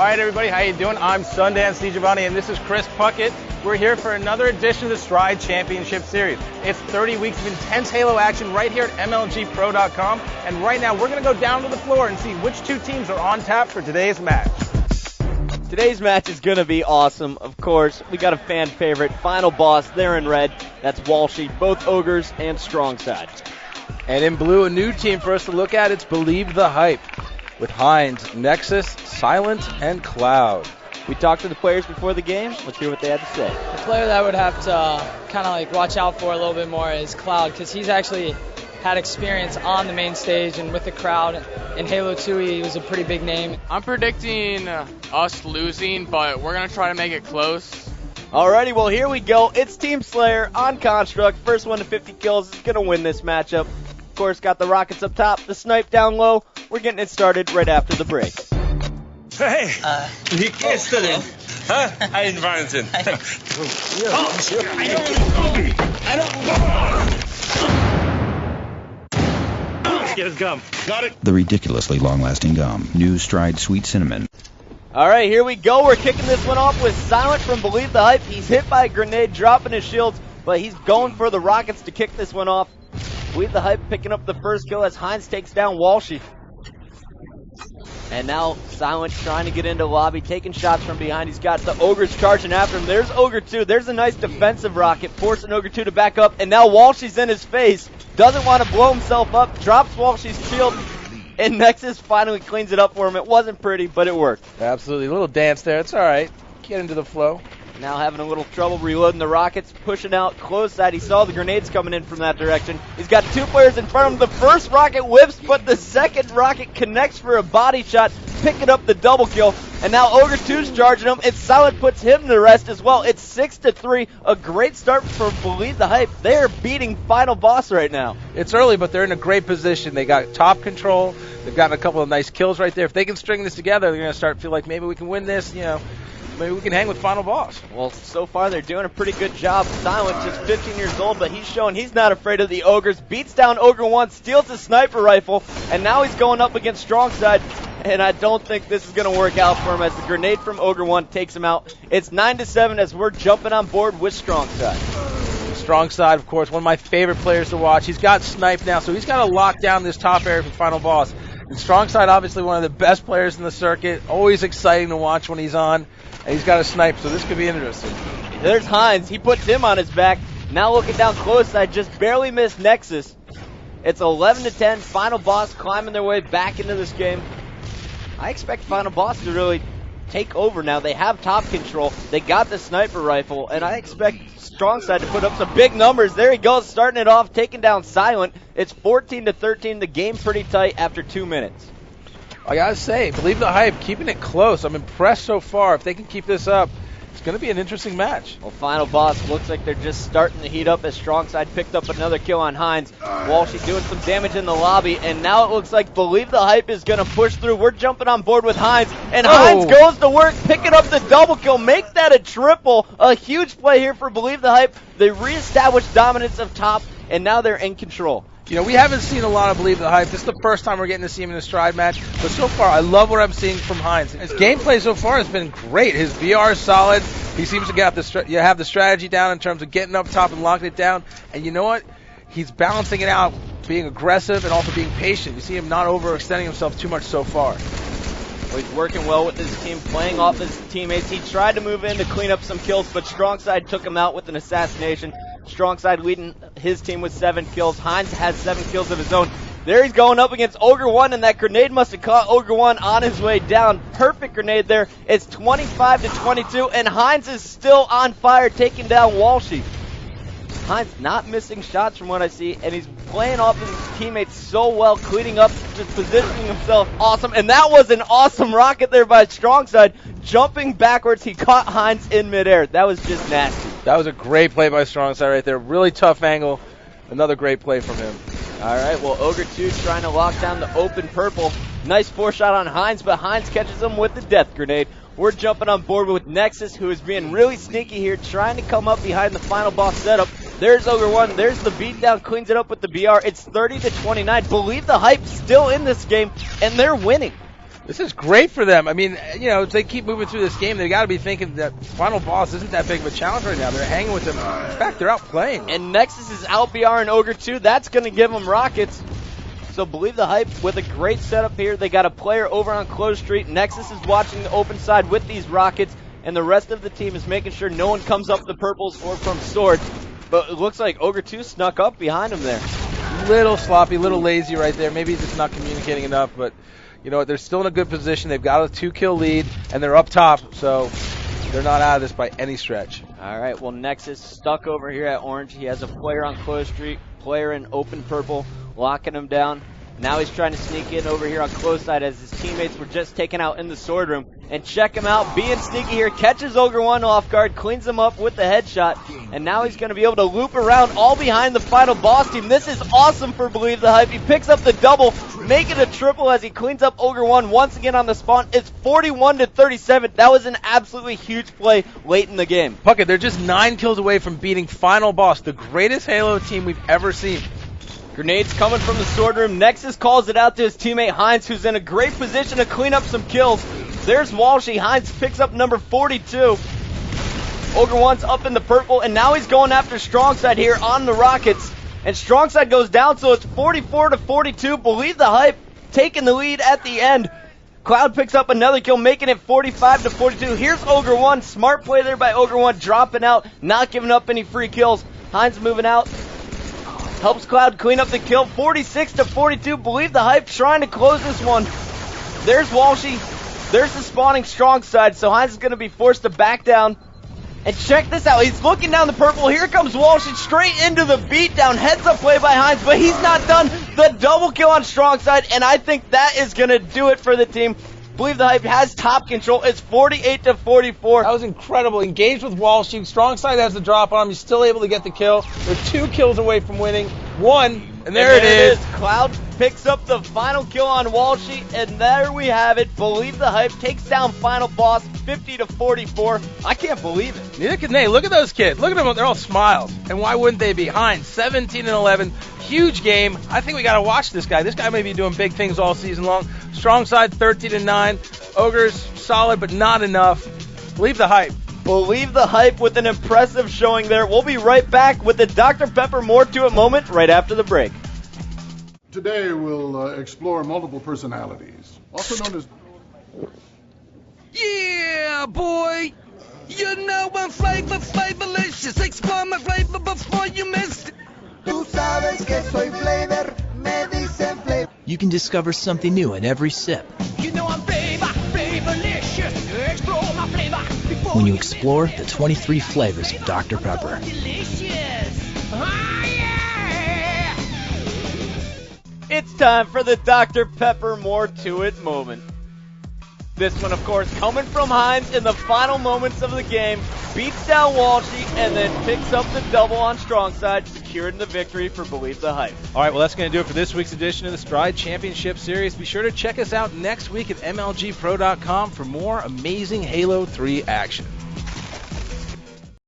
Alright everybody, how you doing? I'm Sundance DiGiovanni and this is Chris Puckett. We're here for another edition of the Stride Championship Series. It's 30 weeks of intense Halo action right here at MLGPro.com, and right now we're going to go down to the floor and see which two teams are on tap for today's match. Today's match is going to be awesome. Of course, we got a fan favorite, final boss there in red. That's Walshy, both Ogres and StrongSide. And in blue, a new team for us to look at. It's Believe the Hype with Heinz, Nexus, Ssilent, and Cloud. We talked to the players before the game. Let's hear what they had to say. The player that I would have to kind of like watch out for a little bit more is Cloud, because he's actually had experience on the main stage and with the crowd. In Halo 2, he was a pretty big name. I'm predicting us losing, but we're going to try to make it close. Alrighty, well, here we go. It's Team Slayer on Construct. First one to 50 kills is going to win this matchup. Of course, got the rockets up top, the snipe down low. We're getting it started right after the break. Hey, wie geht's dir denn? Ein Wahnsinn. Get his gum. Got it. The ridiculously long-lasting gum. New Stride Sweet Cinnamon. Alright, here we go. We're kicking this one off with Ssilent from Believe the Hype. He's hit by a grenade, dropping his shields, but he's going for the rockets to kick this one off. Believe the Hype picking up the first kill as Heinz takes down Walshy. And now Ssilent trying to get into lobby, taking shots from behind. He's got the Ogres charging after him. There's Ogre 2. There's a nice defensive rocket, forcing Ogre 2 to back up. And now Walshy's in his face. Doesn't want to blow himself up. Drops Walshy's shield. And Nexus finally cleans it up for him. It wasn't pretty, but it worked. Absolutely. A little dance there. It's all right. Get into the flow. Now having a little trouble reloading the rockets, pushing out close side. He saw the grenades coming in from that direction. He's got two players in front of him. The first rocket whips, but the second rocket connects for a body shot, picking up the double kill. And now Ogre 2's charging him. It's Ssilent puts him to rest as well. It's 6-3. A great start for Believe the Hype. They're beating final boss right now. It's early, but they're in a great position. They got top control. They've gotten a couple of nice kills right there. If they can string this together, they're going to start to feel like maybe we can win this, Maybe we can hang with final boss. Well, so far they're doing a pretty good job. Ssilent, just 15 years old, but he's showing he's not afraid of the Ogres. Beats down Ogre 1, steals his sniper rifle, and now he's going up against StrongSide. And I don't think this is going to work out for him as the grenade from Ogre 1 takes him out. It's 9-7 as we're jumping on board with StrongSide. StrongSide, of course, one of my favorite players to watch. He's got sniped now, so he's got to lock down this top area for final boss. And StrongSide, obviously one of the best players in the circuit. Always exciting to watch when he's on. And he's got a snipe, so this could be interesting. There's Heinz. He puts him on his back. Now looking down close side, just barely missed Nexus. It's 11-10. Final boss climbing their way back into this game. I expect final boss to really take over now. They have top control. They got the sniper rifle, and I expect StrongSide to put up some big numbers. There he goes, starting it off, taking down Ssilent. It's 14-13. The game pretty tight after 2 minutes. I gotta say, Believe the Hype, keeping it close. I'm impressed so far. If they can keep this up, it's going to be an interesting match. Well, final boss looks like they're just starting to heat up as StrongSide picked up another kill on Heinz. Walshy doing some damage in the lobby, and now it looks like Believe the Hype is going to push through. We're jumping on board with Heinz, and Heinz goes to work, picking up the double kill. Make that a triple. A huge play here for Believe the Hype. They reestablished dominance of top, and now they're in control. We haven't seen a lot of Believe the Hype. This is the first time we're getting to see him in a Stride match. But so far, I love what I'm seeing from Heinz. His gameplay so far has been great. His VR is solid. He seems to have the strategy down in terms of getting up top and locking it down. And you know what? He's balancing it out, being aggressive and also being patient. You see him not overextending himself too much so far. Well, he's working well with his team, playing off his teammates. He tried to move in to clean up some kills, but StrongSide took him out with an assassination. StrongSide leading his team with 7 kills. Heinz has 7 kills of his own. There he's going up against Ogre 1, and that grenade must have caught Ogre 1 on his way down. Perfect grenade there. It's 25-22, and Heinz is still on fire, taking down Walshy. Heinz not missing shots from what I see, and he's playing off his teammates so well, cleaning up, just positioning himself awesome. And that was an awesome rocket there by StrongSide. Jumping backwards, he caught Heinz in midair. That was just nasty. That was a great play by StrongSide right there. Really tough angle. Another great play from him. All right, well, Ogre 2 trying to lock down the open purple. Nice 4-shot on Heinz, but Heinz catches him with the death grenade. We're jumping on board with Nexus, who is being really sneaky here, trying to come up behind the final boss setup. There's Ogre 1. There's the beatdown. Cleans it up with the BR. It's 30-29. Believe the Hype still in this game, and they're winning. This is great for them. I mean, you know, if they keep moving through this game, they got to be thinking that final boss isn't that big of a challenge right now. They're hanging with them. In fact, they're out playing. And Nexus is out BR and Ogre too. That's going to give them rockets. So Believe the Hype with a great setup here. They got a player over on Close Street. Nexus is watching the open side with these rockets, and the rest of the team is making sure no one comes up the purples or from Sword. But it looks like Ogre 2 snuck up behind him there. Little sloppy, little lazy right there. Maybe he's just not communicating enough, but you know what? They're still in a good position. They've got a 2-kill lead, and they're up top, so they're not out of this by any stretch. All right, well, Nexus stuck over here at orange. He has a player on Close Street, player in open purple, locking him down. Now he's trying to sneak in over here on Close Side as his teammates were just taken out in the Sword Room. And check him out, being sneaky here, catches Ogre 1 off guard, cleans him up with the headshot, and now he's going to be able to loop around all behind the final boss team. This is awesome for Believe the Hype. He picks up the double, make it a triple as he cleans up Ogre 1 once again on the spawn. It's 41-37. That was an absolutely huge play late in the game. Puckett, they're just 9 kills away from beating final boss, the greatest Halo team we've ever seen. Grenades coming from the Sword Room. Nexus calls it out to his teammate Heinz, who's in a great position to clean up some kills. There's Walshy. Heinz picks up number 42. Ogre 1's up in the purple, and now he's going after StrongSide here on the Rockets. And StrongSide goes down, so it's 44-42. Believe the Hype taking the lead at the end. Cloud picks up another kill, making it 45-42. Here's Ogre 1. Smart play there by Ogre 1, dropping out, not giving up any free kills. Heinz moving out. Helps Cloud clean up the kill. 46-42. Believe the Hype trying to close this one. There's Walshy. There's the spawning StrongSide. So Heinz is going to be forced to back down. And check this out. He's looking down the purple. Here comes Walshy straight into the beatdown. Heads up play by Heinz, but he's not done. The double kill on StrongSide, and I think that is going to do it for the team. Believe the Hype has top control. It's 48-44. That was incredible. Engaged with Walshy. StrongSide has the drop on him. He's still able to get the kill. They're 2 kills away from winning. 1, and there it is. Cloud picks up the final kill on Walshy, and there we have it. Believe the Hype takes down final boss 50-44. I can't believe it. Neither can they. Look at those kids. Look at them. They're all smiles. And why wouldn't they be? Heinz, 17-11. Huge game. I think we got to watch this guy. This guy may be doing big things all season long. StrongSide, 13-9. Ogre's solid, but not enough. Believe the Hype. Believe the Hype with an impressive showing there. We'll be right back with the Dr. Pepper More to It moment right after the break. Today we'll explore multiple personalities, also known as... Yeah, boy! You know I'm flavorlicious. Explore my flavor before you miss it. Tú sabes que soy flavor, me dicen flavor. You can discover something new in every sip. You know I'm flavorlicious. Explore my flavor when you explore the 23 flavors of Dr. Pepper. Delicious. Oh, yeah. It's time for the Dr. Pepper More to It moment. This one, of course, coming from Heinz in the final moments of the game. Beats down Walshy and then picks up the double on StrongSide, securing the victory for Believe the Hype. All right, well, that's going to do it for this week's edition of the Stride Championship Series. Be sure to check us out next week at MLGpro.com for more amazing Halo 3 action.